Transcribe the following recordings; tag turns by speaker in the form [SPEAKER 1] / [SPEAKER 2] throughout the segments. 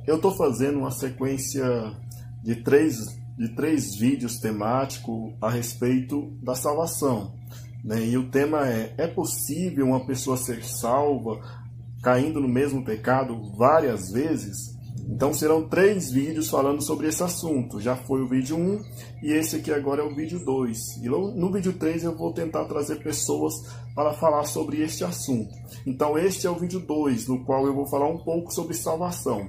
[SPEAKER 1] Eu estou fazendo uma sequência de três vídeos temáticos a respeito da salvação, né? E o tema é possível uma pessoa ser salva caindo no mesmo pecado várias vezes? Então serão 3 vídeos falando sobre esse assunto. Já foi o vídeo 1 e esse aqui agora é o vídeo 2. E no vídeo 3 eu vou tentar trazer pessoas para falar sobre este assunto. Então este é o vídeo 2, no qual eu vou falar um pouco sobre salvação.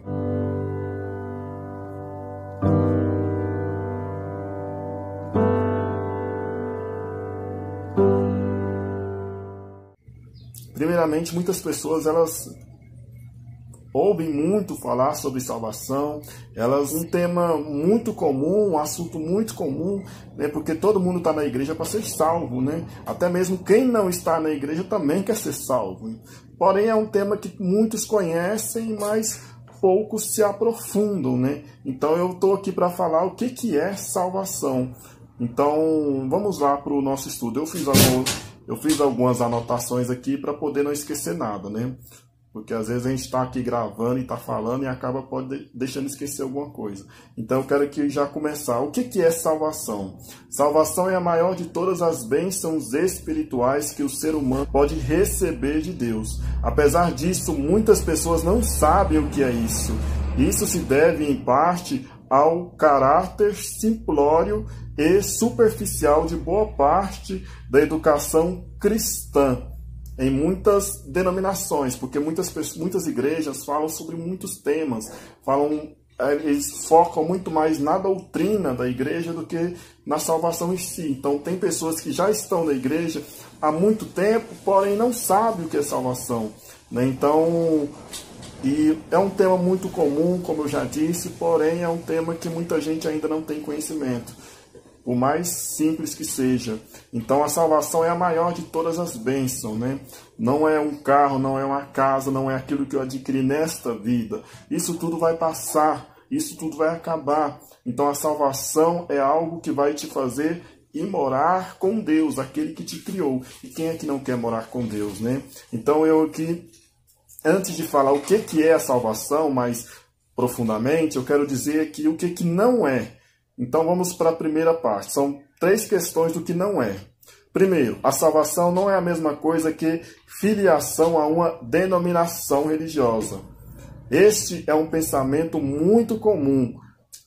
[SPEAKER 1] Primeiramente, muitas pessoas elas ouvem muito falar sobre salvação, um tema muito comum, um assunto muito comum, né? Porque todo mundo está na igreja para ser salvo, né? Até mesmo quem não está na igreja também quer ser salvo. Porém, é um tema que muitos conhecem, mas poucos se aprofundam, né? Então, eu estou aqui para falar o que é salvação. Então, vamos lá para o nosso estudo. Eu fiz algumas anotações aqui para poder não esquecer nada, né? Porque às vezes a gente está aqui gravando e está falando e acaba deixando esquecer alguma coisa. Então eu quero aqui já começar. O que é salvação? Salvação é a maior de todas as bênçãos espirituais que o ser humano pode receber de Deus. Apesar disso, muitas pessoas não sabem o que é isso. Isso se deve, em parte, ao caráter simplório e superficial de boa parte da educação cristã em muitas denominações, porque muitas igrejas falam sobre muitos temas, eles focam muito mais na doutrina da igreja do que na salvação em si. Então tem pessoas que já estão na igreja há muito tempo, porém não sabem o que é salvação, né? Então, e é um tema muito comum, como eu já disse, porém é um tema que muita gente ainda não tem conhecimento, o mais simples que seja. Então a salvação é a maior de todas as bênçãos, né? Não é um carro, não é uma casa, não é aquilo que eu adquiri nesta vida. Isso tudo vai passar, isso tudo vai acabar. Então a salvação é algo que vai te fazer ir morar com Deus, aquele que te criou. E quem é que não quer morar com Deus, né? Então eu aqui, antes de falar o que é a salvação mais profundamente, eu quero dizer aqui o que não é. Então vamos para a primeira parte. São 3 questões do que não é. Primeiro, a salvação não é a mesma coisa que filiação a uma denominação religiosa. Este é um pensamento muito comum.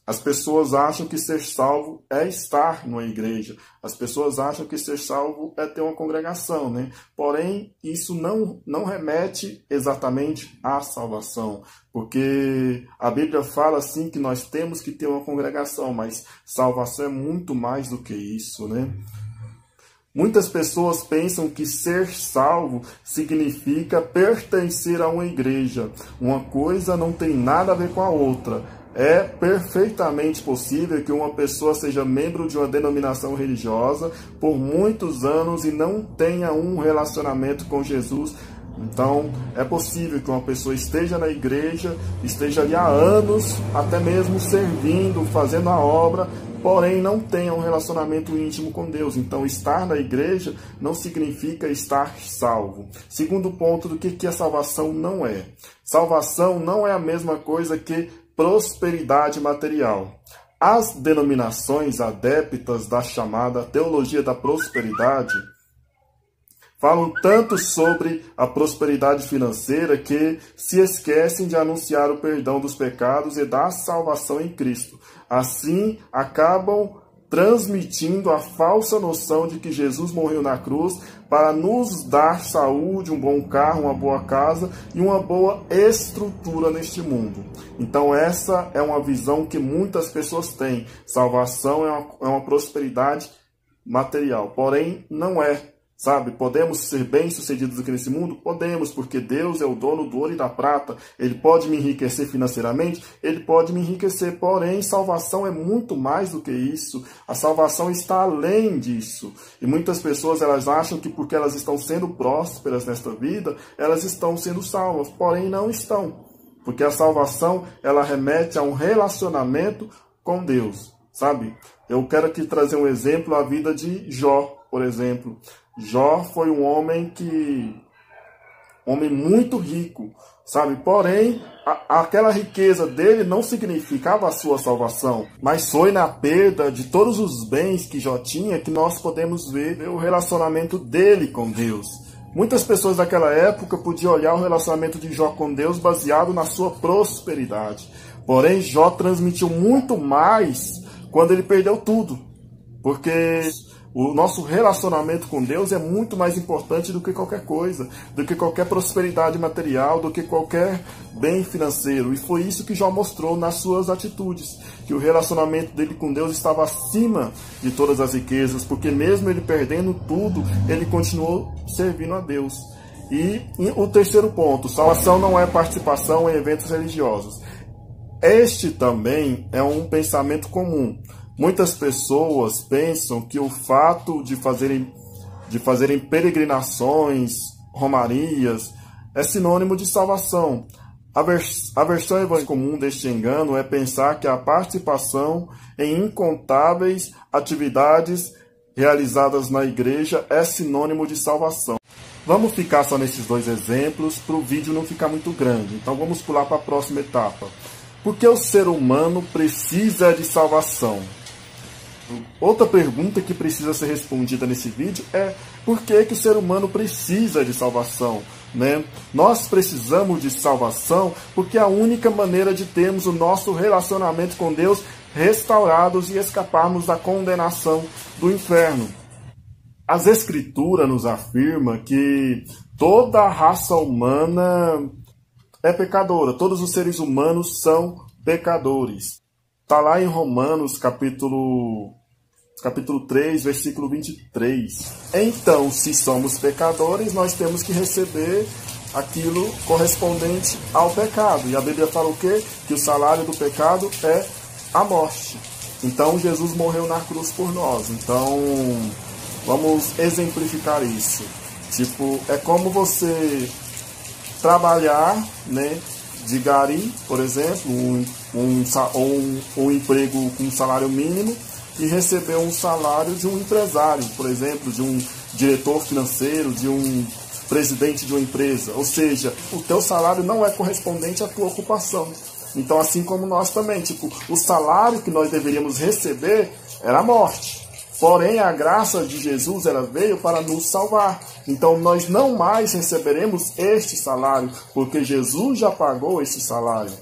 [SPEAKER 1] As pessoas acham que ser salvo é estar numa igreja. As pessoas acham que ser salvo é ter uma congregação, né? Porém, isso não remete exatamente à salvação. Porque a Bíblia fala assim que nós temos que ter uma congregação, mas salvação é muito mais do que isso, né? Muitas pessoas pensam que ser salvo significa pertencer a uma igreja. Uma coisa não tem nada a ver com a outra. É perfeitamente possível que uma pessoa seja membro de uma denominação religiosa por muitos anos e não tenha um relacionamento com Jesus. Então, é possível que uma pessoa esteja na igreja, esteja ali há anos, até mesmo servindo, fazendo a obra, porém não tenha um relacionamento íntimo com Deus. Então, estar na igreja não significa estar salvo. Segundo ponto do que a salvação não é. Salvação não é a mesma coisa que prosperidade material. As denominações adeptas da chamada teologia da prosperidade falam tanto sobre a prosperidade financeira que se esquecem de anunciar o perdão dos pecados e da salvação em Cristo. Assim, acabam transmitindo a falsa noção de que Jesus morreu na cruz para nos dar saúde, um bom carro, uma boa casa e uma boa estrutura neste mundo. Então essa é uma visão que muitas pessoas têm. Salvação é uma prosperidade material, porém não é. Sabe, podemos ser bem-sucedidos aqui nesse mundo? Podemos, porque Deus é o dono do ouro e da prata. Ele pode me enriquecer financeiramente? Ele pode me enriquecer, porém, salvação é muito mais do que isso. A salvação está além disso. E muitas pessoas elas acham que porque elas estão sendo prósperas nesta vida, elas estão sendo salvas, porém não estão. Porque a salvação, ela remete a um relacionamento com Deus, sabe? Eu quero aqui trazer um exemplo, a vida de Jó, por exemplo. Jó foi um homem muito rico, sabe? Porém, aquela riqueza dele não significava a sua salvação, mas foi na perda de todos os bens que Jó tinha que nós podemos ver o relacionamento dele com Deus. Muitas pessoas daquela época podiam olhar o relacionamento de Jó com Deus baseado na sua prosperidade. Porém, Jó transmitiu muito mais quando ele perdeu tudo, porque o nosso relacionamento com Deus é muito mais importante do que qualquer coisa, do que qualquer prosperidade material, do que qualquer bem financeiro. E foi isso que Jó mostrou nas suas atitudes, que o relacionamento dele com Deus estava acima de todas as riquezas, porque mesmo ele perdendo tudo, ele continuou servindo a Deus. E o terceiro ponto, salvação não é participação em eventos religiosos. Este também é um pensamento comum. Muitas pessoas pensam que o fato de fazerem peregrinações, romarias, é sinônimo de salvação. A versão evangélica comum deste engano é pensar que a participação em incontáveis atividades realizadas na igreja é sinônimo de salvação. Vamos ficar só nesses dois exemplos para o vídeo não ficar muito grande. Então vamos pular para a próxima etapa. Por que o ser humano precisa de salvação? Outra pergunta que precisa ser respondida nesse vídeo é por que o ser humano precisa de salvação? Né? Nós precisamos de salvação porque é a única maneira de termos o nosso relacionamento com Deus restaurados e escaparmos da condenação do inferno. As Escrituras nos afirmam que toda a raça humana é pecadora, todos os seres humanos são pecadores. Está lá em Romanos, capítulo 3, versículo 23. Então, se somos pecadores, nós temos que receber aquilo correspondente ao pecado. E a Bíblia fala o quê? Que o salário do pecado é a morte. Então, Jesus morreu na cruz por nós. Então, vamos exemplificar isso. Tipo, é como você trabalhar, né, de gari, por exemplo, um emprego com salário mínimo, e receber um salário de um empresário, por exemplo, de um diretor financeiro, de um presidente de uma empresa. Ou seja, o teu salário não é correspondente à tua ocupação. Então, assim como nós também, tipo, o salário que nós deveríamos receber era a morte. Porém, a graça de Jesus, ela veio para nos salvar. Então, nós não mais receberemos este salário, porque Jesus já pagou esse salário.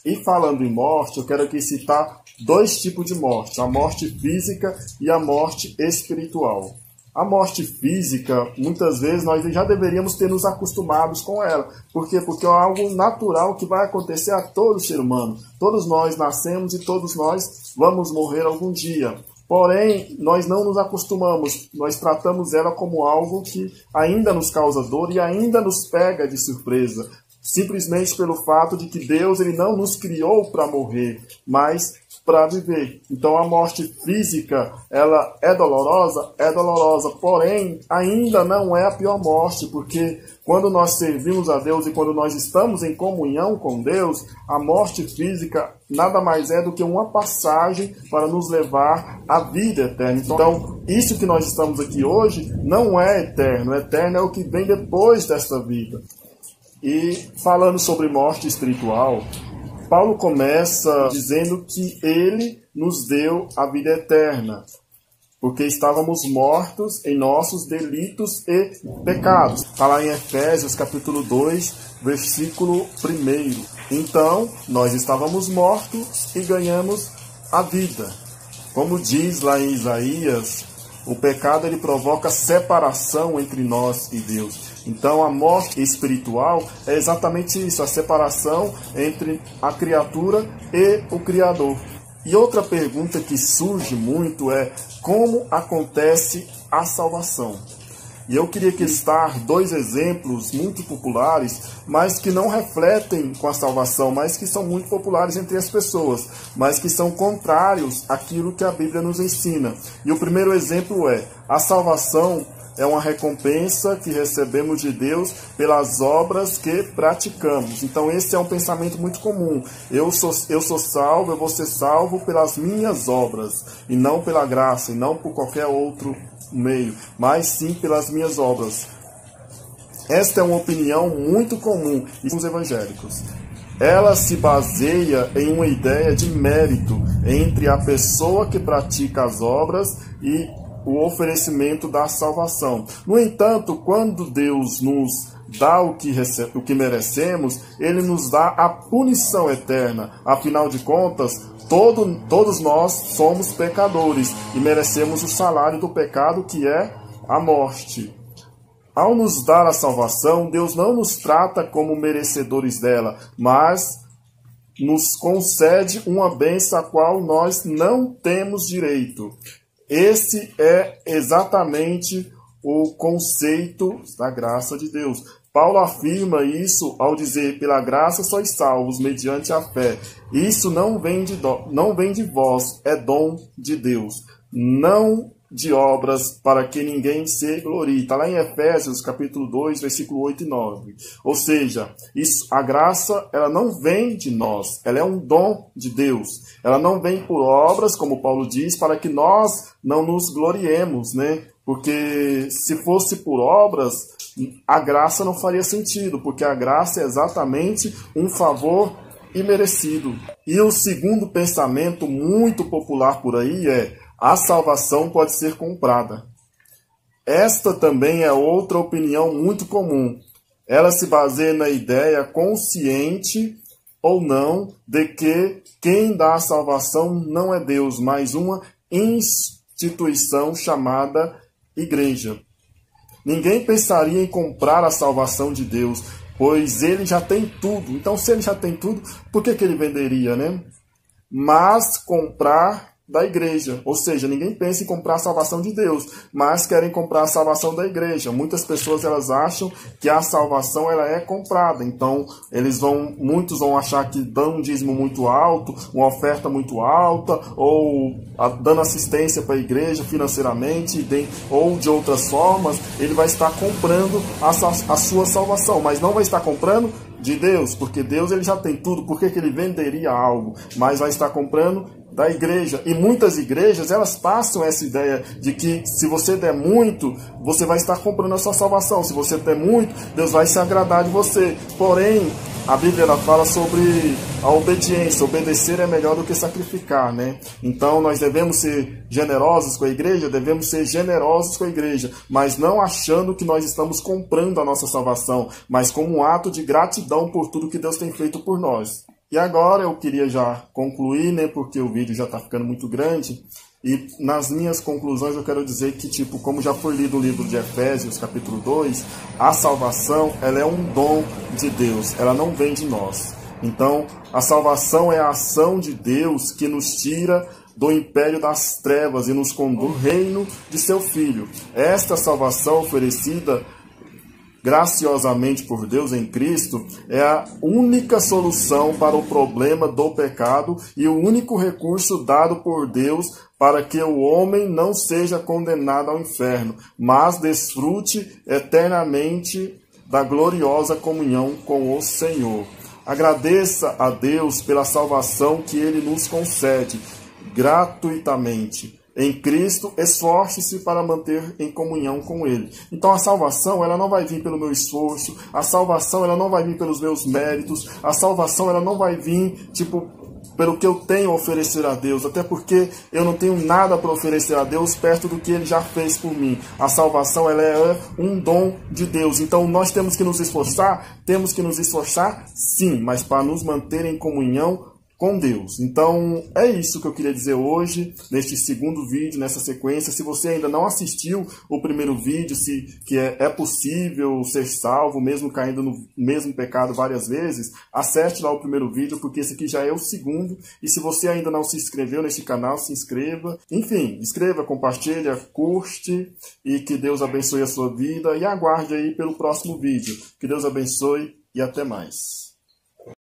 [SPEAKER 1] E falando em morte, eu quero aqui citar dois tipos de morte, a morte física e a morte espiritual. A morte física, muitas vezes, nós já deveríamos ter nos acostumados com ela. Por quê? Porque é algo natural que vai acontecer a todo ser humano. Todos nós nascemos e todos nós vamos morrer algum dia. Porém, nós não nos acostumamos, nós tratamos ela como algo que ainda nos causa dor e ainda nos pega de surpresa. Simplesmente pelo fato de que Deus ele não nos criou para morrer, mas para viver. Então a morte física, ela é dolorosa, porém ainda não é a pior morte, porque quando nós servimos a Deus e quando nós estamos em comunhão com Deus, a morte física nada mais é do que uma passagem para nos levar à vida eterna. Então, isso que nós estamos aqui hoje não é eterno. Eterno é o que vem depois desta vida. E falando sobre morte espiritual, Paulo começa dizendo que ele nos deu a vida eterna, porque estávamos mortos em nossos delitos e pecados. Está lá em Efésios capítulo 2, versículo 1. Então, nós estávamos mortos e ganhamos a vida. Como diz lá em Isaías, o pecado ele provoca separação entre nós e Deus. Então a morte espiritual é exatamente isso, a separação entre a criatura e o Criador. E outra pergunta que surge muito é como acontece a salvação? E eu queria aqui citar dois exemplos muito populares, mas que não refletem com a salvação, mas que são muito populares entre as pessoas, mas que são contrários àquilo que a Bíblia nos ensina. E o primeiro exemplo é: a salvação é uma recompensa que recebemos de Deus pelas obras que praticamos. Então esse é um pensamento muito comum. Eu sou salvo, eu vou ser salvo pelas minhas obras, e não pela graça, e não por qualquer outro meio, mas sim pelas minhas obras. Esta é uma opinião muito comum nos evangélicos. Ela se baseia em uma ideia de mérito entre a pessoa que pratica as obras e o oferecimento da salvação. No entanto, quando Deus nos dá o que merecemos, Ele nos dá a punição eterna. Afinal de contas, todos nós somos pecadores e merecemos o salário do pecado, que é a morte. Ao nos dar a salvação, Deus não nos trata como merecedores dela, mas nos concede uma bênção a qual nós não temos direito. Esse é exatamente o conceito da graça de Deus. Paulo afirma isso ao dizer: pela graça sois salvos, mediante a fé. Isso não vem de vós, é dom de Deus. Não de obras, para que ninguém se glorie. Está lá em Efésios, capítulo 2, versículo 8 e 9. Ou seja, a graça, ela não vem de nós, ela é um dom de Deus. Ela não vem por obras, como Paulo diz, para que nós não nos gloriemos, né? Porque se fosse por obras, a graça não faria sentido, porque a graça é exatamente um favor imerecido. E o segundo pensamento muito popular por aí é: a salvação pode ser comprada. Esta também é outra opinião muito comum. Ela se baseia na ideia, consciente ou não, de que quem dá a salvação não é Deus, mas uma instituição chamada igreja. Ninguém pensaria em comprar a salvação de Deus, pois ele já tem tudo. Então, se ele já tem tudo, por que ele venderia, né? Mas comprar da igreja, ou seja, ninguém pensa em comprar a salvação de Deus, mas querem comprar a salvação da igreja. Muitas pessoas, elas acham que a salvação, ela é comprada, então muitos vão achar que dão um dízimo muito alto, uma oferta muito alta, ou dando assistência para a igreja financeiramente, ou de outras formas, ele vai estar comprando a sua salvação, mas não vai estar comprando de Deus, porque Deus, ele já tem tudo. Por que ele venderia algo? Mas vai estar comprando da igreja. E muitas igrejas, elas passam essa ideia de que se você der muito, você vai estar comprando a sua salvação. Se você der muito, Deus vai se agradar de você. Porém, a Bíblia, ela fala sobre a obediência. Obedecer é melhor do que sacrificar, né? Então, nós devemos ser generosos com a igreja, devemos ser generosos com a igreja, mas não achando que nós estamos comprando a nossa salvação, mas como um ato de gratidão por tudo que Deus tem feito por nós. E agora eu queria já concluir, né, porque o vídeo já está ficando muito grande, e nas minhas conclusões eu quero dizer que, como já foi lido o livro de Efésios, capítulo 2, a salvação, ela é um dom de Deus, ela não vem de nós. Então, a salvação é a ação de Deus que nos tira do império das trevas e nos conduz ao reino de seu Filho. Esta salvação oferecida graciosamente por Deus em Cristo é a única solução para o problema do pecado e o único recurso dado por Deus para que o homem não seja condenado ao inferno, mas desfrute eternamente da gloriosa comunhão com o Senhor. Agradeça a Deus pela salvação que Ele nos concede gratuitamente. Em Cristo, esforce-se para manter em comunhão com Ele. Então a salvação, ela não vai vir pelo meu esforço, a salvação, ela não vai vir pelos meus méritos, a salvação, ela não vai vir, pelo que eu tenho a oferecer a Deus, até porque eu não tenho nada para oferecer a Deus perto do que Ele já fez por mim. A salvação, ela é um dom de Deus. Então nós temos que nos esforçar sim, mas para nos manter em comunhão com Deus. Então, é isso que eu queria dizer hoje, neste segundo vídeo, nessa sequência. Se você ainda não assistiu o primeiro vídeo, que é possível ser salvo, mesmo caindo no mesmo pecado várias vezes, acerte lá o primeiro vídeo, porque esse aqui já é o segundo. E se você ainda não se inscreveu neste canal, se inscreva. Enfim, inscreva, compartilha, curte, e que Deus abençoe a sua vida. E aguarde aí pelo próximo vídeo. Que Deus abençoe e até mais.